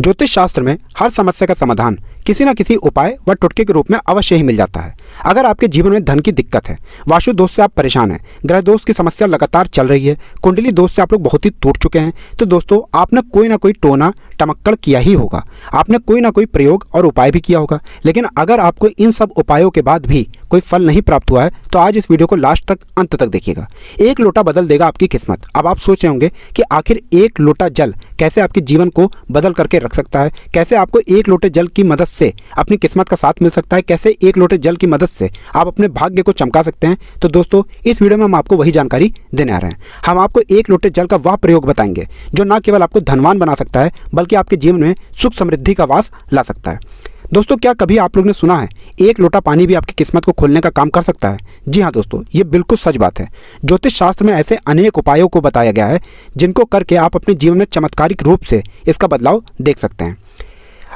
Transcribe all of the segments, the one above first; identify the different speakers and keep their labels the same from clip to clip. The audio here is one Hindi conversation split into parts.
Speaker 1: ज्योतिष शास्त्र में हर समस्या का समाधान किसी न किसी उपाय व टुटके के रूप में अवश्य ही मिल जाता है। अगर आपके जीवन में धन की दिक्कत है, वास्तु दोष से आप परेशान हैं, ग्रह दोष की समस्या लगातार चल रही है, कुंडली दोष से आप लोग बहुत ही टूट चुके हैं, तो दोस्तों आपने कोई ना कोई टोना टमक्कड़ किया ही होगा, आपने कोई ना कोई प्रयोग और उपाय भी किया होगा। लेकिन अगर आपको इन सब उपायों के बाद भी कोई फल नहीं प्राप्त हुआ है तो आज इस वीडियो को लास्ट तक अंत तक देखिएगा। एक लोटा बदल देगा आपकी किस्मत। अब आप सोच रहे होंगे कि आखिर एक लोटा जल कैसे आपके जीवन को बदल करके रख सकता है, कैसे आपको एक लोटे जल की मदद से अपनी किस्मत का साथ मिल सकता है, कैसे एक लोटे जल की मदद से आप अपने भाग्य को चमका सकते हैं। तो दोस्तों इस वीडियो में हम आपको वही जानकारी देने आ रहे हैं। हम आपको एक लोटे जल का वह प्रयोग बताएंगे जो न केवल आपको धनवान बना सकता है बल्कि आपके जीवन में सुख समृद्धि का वास ला सकता है। दोस्तों क्या कभी आप लोग ने सुना है एक लोटा पानी भी आपकी किस्मत को खोलने का काम कर सकता है? जी हाँ दोस्तों, ये बिल्कुल सच बात है। ज्योतिष शास्त्र में ऐसे अनेक उपायों को बताया गया है जिनको करके आप अपने जीवन में चमत्कारिक रूप से इसका बदलाव देख सकते हैं।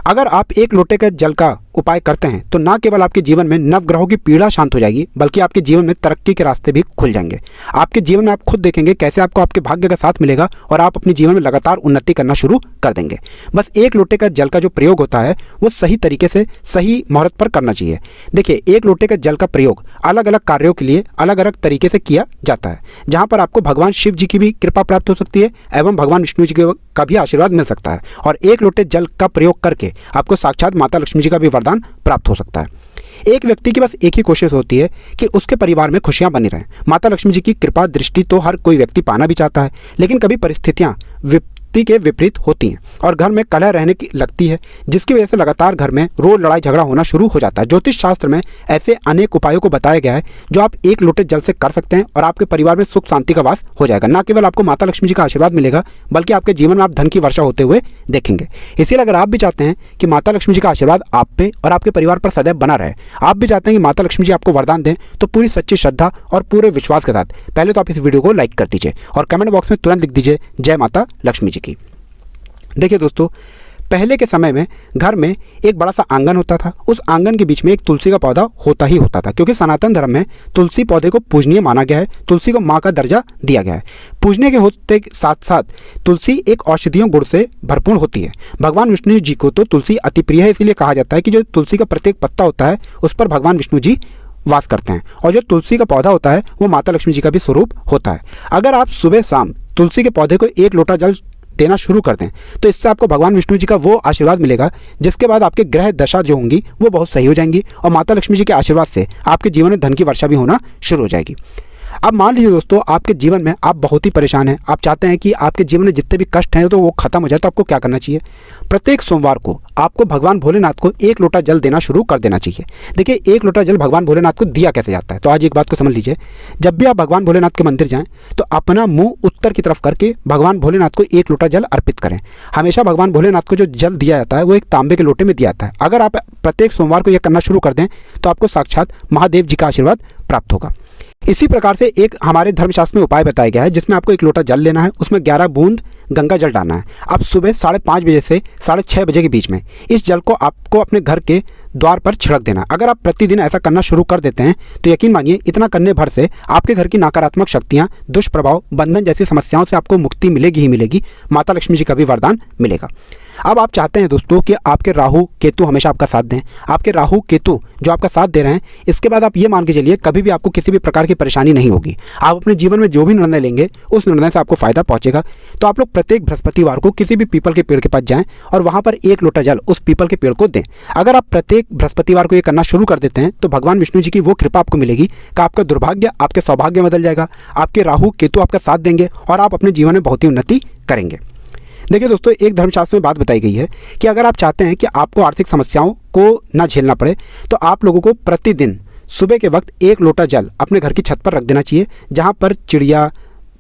Speaker 1: अगर आप एक लोटे के जल का उपाय करते हैं तो न केवल आपके जीवन में नवग्रहों की पीड़ा शांत हो जाएगी बल्कि आपके जीवन में तरक्की के रास्ते भी खुल जाएंगे। आपके जीवन में आप खुद देखेंगे कैसे आपको आपके भाग्य का साथ मिलेगा और आप अपने जीवन में लगातार उन्नति करना शुरू कर देंगे। बस एक लोटे का जल का जो प्रयोग होता है वो सही तरीके से सही मुहूर्त पर करना चाहिए। देखिए, एक लोटे का जल का प्रयोग अलग अलग कार्यों के लिए अलग अलग तरीके से किया जाता है, जहाँ पर आपको भगवान शिव जी की भी कृपा प्राप्त हो सकती है एवं भगवान विष्णु जी का भी आशीर्वाद मिल सकता है। और एक लोटे जल का प्रयोग करके आपको साक्षात माता लक्ष्मी जी का भी वरदान प्राप्त हो सकता है। एक व्यक्ति की बस एक ही कोशिश होती है कि उसके परिवार में खुशियां बनी रहें। माता लक्ष्मी जी की कृपा दृष्टि तो हर कोई व्यक्ति पाना भी चाहता है, लेकिन कभी परिस्थितियां के विपरीत होती हैं और घर में कलह रहने की लगती है, जिसकी वजह से लगातार घर में रोज लड़ाई झगड़ा होना शुरू हो जाता है। ज्योतिष शास्त्र में ऐसे अनेक उपायों को बताया गया है जो आप एक लोटे जल से कर सकते हैं और आपके परिवार में सुख शांति का वास हो जाएगा। न केवल आपको माता लक्ष्मी जी का आशीर्वाद मिलेगा बल्कि आपके जीवन में आप धन की वर्षा होते हुए देखेंगे। इसीलिए अगर आप भी चाहते हैं कि माता लक्ष्मी जी का आशीर्वाद आप पे और आपके परिवार पर सदैव बना रहे, आप भी चाहते हैं कि माता लक्ष्मी जी आपको वरदान दें, तो पूरी सच्ची श्रद्धा और पूरे विश्वास के साथ पहले तो आप इस वीडियो को लाइक कर दीजिए और कमेंट बॉक्स में तुरंत लिख दीजिए जय माता लक्ष्मी जी की। देखिए दोस्तों, पहले के समय में घर में एक बड़ा सा आंगन होता था। उस आंगन के बीच में एक तुलसी का पौधा होता ही होता था, क्योंकि सनातन धर्म में तुलसी पौधे को पूजनीय माना गया है। तुलसी को माँ का दर्जा दिया गया है। पूजने के होते साथ साथ तुलसी एक औषधियों गुण से भरपूर होती है। भगवान विष्णु जी को तो तुलसी अति प्रिय है, इसीलिए कहा जाता है कि जो तुलसी का प्रत्येक पत्ता होता है उस पर भगवान विष्णु जी वास करते हैं। और जो तुलसी का पौधा होता है वो माता लक्ष्मी जी का भी स्वरूप होता है। अगर आप सुबह शाम तुलसी के पौधे को एक लोटा जल देना शुरू कर दें तो इससे आपको भगवान विष्णु जी का वो आशीर्वाद मिलेगा जिसके बाद आपके ग्रह दशा जो होंगी वो बहुत सही हो जाएंगी और माता लक्ष्मी जी के आशीर्वाद से आपके जीवन में धन की वर्षा भी होना शुरू हो जाएगी। अब मान लीजिए दोस्तों, आपके जीवन में आप बहुत ही परेशान हैं, आप चाहते हैं कि आपके जीवन में जितने भी कष्ट हैं तो वो खत्म हो जाए, तो आपको क्या करना चाहिए? प्रत्येक सोमवार को आपको भगवान भोलेनाथ को एक लोटा जल देना शुरू कर देना चाहिए। देखिए, एक लोटा जल भगवान भोलेनाथ को दिया कैसे जाता है, तो आज एक बात को समझ लीजिए। जब भी आप भगवान भोलेनाथ के मंदिर जाएं तो अपना मुंह उत्तर की तरफ करके भगवान भोलेनाथ को एक लोटा जल अर्पित करें। हमेशा भगवान भोलेनाथ को जो जल दिया जाता है वो एक तांबे के लोटे में दिया जाता है। अगर आप प्रत्येक सोमवार को यह करना शुरू कर दें तो आपको साक्षात महादेव जी का आशीर्वाद प्राप्त होगा। इसी प्रकार से एक हमारे धर्मशास्त्र में उपाय बताया गया है जिसमें आपको एक लोटा जल लेना है, उसमें 11 बूंद गंगा जल डालना है। अब सुबह 5:30 बजे से 6:30 बजे के बीच में इस जल को आपको अपने घर के द्वार पर छिड़क देना। अगर आप प्रतिदिन ऐसा करना शुरू कर देते हैं तो यकीन मानिए इतना करने भर से आपके घर की नकारात्मक शक्तियां, दुष्प्रभाव, बंधन जैसी समस्याओं से आपको मुक्ति मिलेगी ही मिलेगी। माता लक्ष्मी जी का भी वरदान मिलेगा। अब आप चाहते हैं दोस्तों कि आपके राहु केतु हमेशा आपका साथ दें। आपके राहु केतु जो आपका साथ दे रहे हैं, इसके बाद आप ये मान के चलिए कभी भी आपको किसी भी प्रकार की परेशानी नहीं होगी। आप अपने जीवन में जो भी निर्णय लेंगे उस निर्णय से आपको फायदा पहुंचेगा। तो आप लोग प्रत्येक बृहस्पतिवार को किसी भी पीपल के पेड़ के पास जाएं और वहां पर एक लोटा जल उस पीपल के पेड़ को दें। अगर आप प्रत्येक बृहस्पतिवार को ये करना शुरू कर देते हैं तो भगवान विष्णु जी की वो कृपा आपको मिलेगी कि आपका दुर्भाग्य आपके सौभाग्य में बदल जाएगा। आपके राहु केतु आपका साथ देंगे और आप अपने जीवन में बहुत ही उन्नति करेंगे। देखिए दोस्तों, एक धर्मशास्त्र में बात बताई गई है कि अगर आप चाहते हैं कि आपको आर्थिक समस्याओं को ना झेलना पड़े तो आप लोगों को प्रतिदिन सुबह के वक्त एक लोटा जल अपने घर की छत पर रख देना चाहिए, जहां पर चिड़िया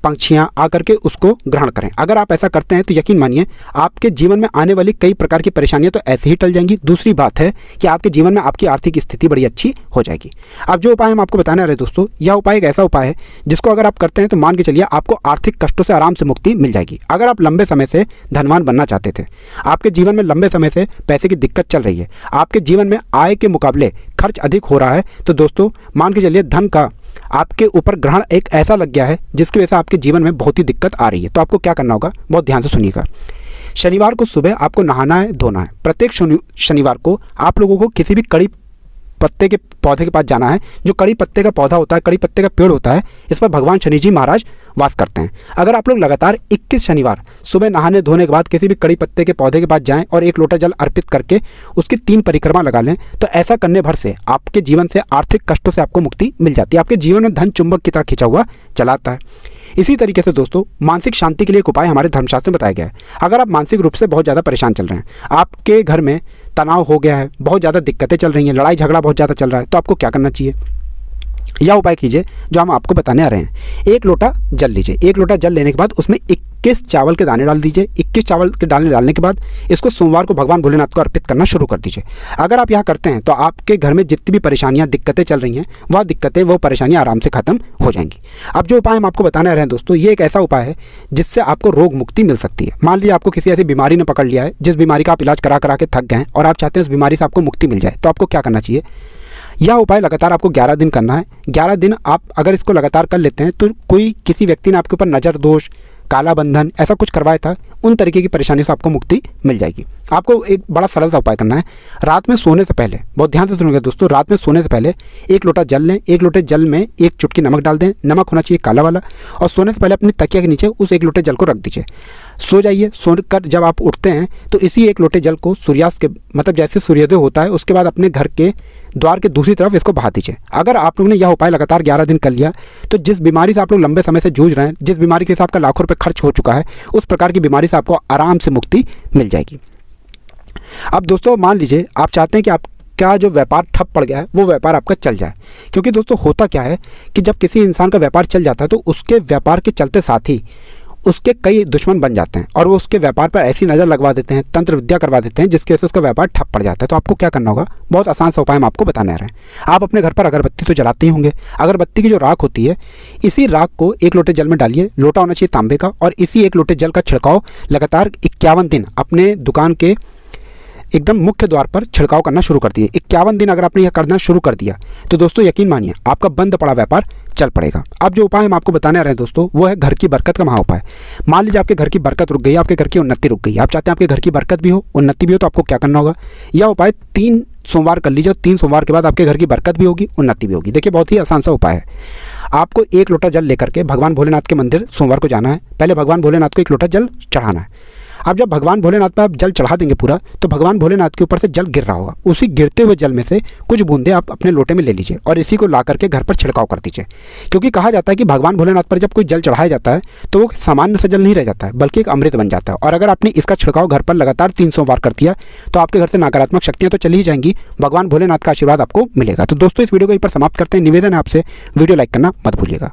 Speaker 1: पंछियां आकर के उसको ग्रहण करें। अगर आप ऐसा करते हैं तो यकीन मानिए आपके जीवन में आने वाली कई प्रकार की परेशानियां तो ऐसे ही टल जाएंगी। दूसरी बात है कि आपके जीवन में आपकी आर्थिक स्थिति बड़ी अच्छी हो जाएगी। अब जो उपाय हम आपको बताने आ रहे हैं दोस्तों, यह उपाय एक ऐसा उपाय है जिसको अगर आप करते हैं तो मान के चलिए आपको आर्थिक कष्टों से आराम से मुक्ति मिल जाएगी। अगर आप लंबे समय से धनवान बनना चाहते थे, आपके जीवन में लंबे समय से पैसे की दिक्कत चल रही है, आपके जीवन में आय के मुकाबले खर्च अधिक हो रहा है, तो दोस्तों मान के चलिए धन का आपके ऊपर ग्रहण एक ऐसा लग गया है जिसकी वजह से आपके जीवन में बहुत ही दिक्कत आ रही है। तो आपको क्या करना होगा, बहुत ध्यान से सुनिएगा। शनिवार को सुबह आपको नहाना है, धोना है। प्रत्येक शनिवार को आप लोगों को किसी भी कड़ी पत्ते के पौधे के पास जाना है। जो कड़ी पत्ते का पौधा होता है, कड़ी पत्ते का पेड़ होता है, इस पर भगवान शनि जी महाराज वास करते हैं। अगर आप लोग लगातार 21 शनिवार सुबह नहाने धोने के बाद किसी भी कड़ी पत्ते के पौधे के पास जाएं और 1 लोटा जल अर्पित करके उसकी 3 परिक्रमा लगा लें, तो ऐसा करने भर से आपके जीवन से आर्थिक कष्टों से आपको मुक्ति मिल जाती है। आपके जीवन में धन चुंबक की तरह खिंचा हुआ चलाता है। इसी तरीके से दोस्तों, मानसिक शांति के लिए एक उपाय हमारे धर्मशास्त्र में बताया गया है। अगर आप मानसिक रूप से बहुत ज़्यादा परेशान चल रहे हैं, आपके घर में तनाव हो गया है, बहुत ज़्यादा दिक्कतें चल रही हैं, लड़ाई झगड़ा बहुत ज़्यादा चल रहा है, तो आपको क्या करना चाहिए? यह उपाय कीजिए जो हम आपको बताने आ रहे हैं। 1 लोटा जल लीजिए। 1 लोटा जल लेने के बाद उसमें 21 चावल के दाने डाल दीजिए। 21 चावल के दाने डालने के बाद इसको सोमवार को भगवान भोलेनाथ को अर्पित करना शुरू कर दीजिए। अगर आप यह करते हैं तो आपके घर में जितनी भी परेशानियां, दिक्कतें चल रही हैं, वह दिक्कतें, वो परेशानियां आराम से खत्म हो जाएंगी। अब जो उपाय हम आपको बताने आ रहे हैं दोस्तों, ये एक ऐसा उपाय है जिससे आपको रोग मुक्ति मिल सकती है। मान लीजिए आपको किसी ऐसी बीमारी ने पकड़ लिया है जिस बीमारी का आप इलाज करा करा के थक गए हैं और आप चाहते हैं उस बीमारी से आपको मुक्ति मिल जाए, तो आपको क्या करना चाहिए? यह उपाय लगातार आपको 11 दिन करना है। 11 दिन आप अगर इसको लगातार कर लेते हैं तो कोई किसी व्यक्ति ने आपके ऊपर नज़र दोष, काला बंधन, ऐसा कुछ करवाया था, उन तरीके की परेशानी से आपको मुक्ति मिल जाएगी। आपको एक बड़ा सरल सा उपाय करना है। रात में सोने से पहले, बहुत ध्यान से सुनिएगा दोस्तों, रात में सोने से पहले 1 लोटा जल लें। 1 लोटे जल में 1 चुटकी नमक डाल दें। नमक होना चाहिए काला वाला। और सोने से पहले अपनी तकिया के नीचे उस 1 लोटे जल को रख दीजिए। सो जाइए। सोकर जब आप उठते हैं तो इसी 1 लोटे जल को सूर्यास्त के, मतलब जैसे सूर्योदय होता है उसके बाद अपने घर के द्वार के दूसरी तरफ इसको बहा दीजिए। अगर आप लोगों ने यह उपाय लगातार 11 दिन कर लिया तो जिस बीमारी से आप लोग लंबे समय से जूझ रहे हैं, जिस बीमारी के हिसाब का लाखों रुपए खर्च हो चुका है, उस प्रकार की बीमारी से आपको आराम से मुक्ति मिल जाएगी। अब दोस्तों मान लीजिए आप चाहते हैं कि आपका जो व्यापार ठप पड़ गया है वो व्यापार आपका चल जाए। क्योंकि दोस्तों होता क्या है कि जब किसी इंसान का व्यापार चल जाता है तो उसके व्यापार के चलते साथ ही उसके कई दुश्मन बन जाते हैं और वो उसके व्यापार पर ऐसी नज़र लगवा देते हैं, तंत्र विद्या करवा देते हैं, जिसकी वजह से उसका व्यापार ठप पड़ जाता है। तो आपको क्या करना होगा? बहुत आसान सा उपाय हम आपको बताने आ रहे हैं। आप अपने घर पर अगरबत्ती तो जलाते ही होंगे। अगरबत्ती की जो राख होती है, इसी राख को 1 लोटे जल में डालिए। लोटा होना चाहिए तांबे का, और इसी 1 लोटे जल का छिड़काव लगातार 51 दिन अपने दुकान के एकदम मुख्य द्वार पर छिड़काव करना शुरू कर दिए। 51 दिन अगर आपने यह करना शुरू कर दिया तो दोस्तों यकीन मानिए आपका बंद पड़ा व्यापार चल पड़ेगा। अब जो उपाय हम आपको बताने आ रहे हैं दोस्तों, वो है घर की बरकत का महा उपाय। मान लीजिए आपके घर की बरकत रुक गई, आपके घर की उन्नति रुक गई। आप चाहते हैं आपके घर की बरकत भी हो, उन्नति भी हो, तो आपको क्या करना होगा? यह उपाय 3 सोमवार कर लीजिए और 3 सोमवार के बाद आपके घर की बरकत भी होगी, उन्नति भी होगी। देखिए बहुत ही आसान सा उपाय है। आपको 1 लोटा जल लेकर के भगवान भोलेनाथ के मंदिर सोमवार को जाना है। पहले भगवान भोलेनाथ को 1 लोटा जल चढ़ाना है। अब जब भगवान भोलेनाथ पर आप जल चढ़ा देंगे पूरा, तो भगवान भोलेनाथ के ऊपर से जल गिर रहा होगा। उसी गिरते हुए जल में से कुछ बूंदे आप अपने लोटे में ले लीजिए और इसी को ला करके घर पर छिड़काव कर दीजिए। क्योंकि कहा जाता है कि भगवान भोलेनाथ पर जब कोई जल चढ़ाया जाता है तो वो सामान्य सा जल नहीं रह जाता है, बल्कि एक अमृत बन जाता है। और अगर आपने इसका छिड़काव घर पर लगातार 3 सोमवार कर दिया तो आपके घर से नकारात्मक शक्तियाँ तो चली ही जाएंगी, भगवान भोलेनाथ का आशीर्वाद आपको मिलेगा। तो दोस्तों इस वीडियो को यहीं पर समाप्त करते हैं। निवेदन है आपसे, वीडियो लाइक करना मत भूलिएगा।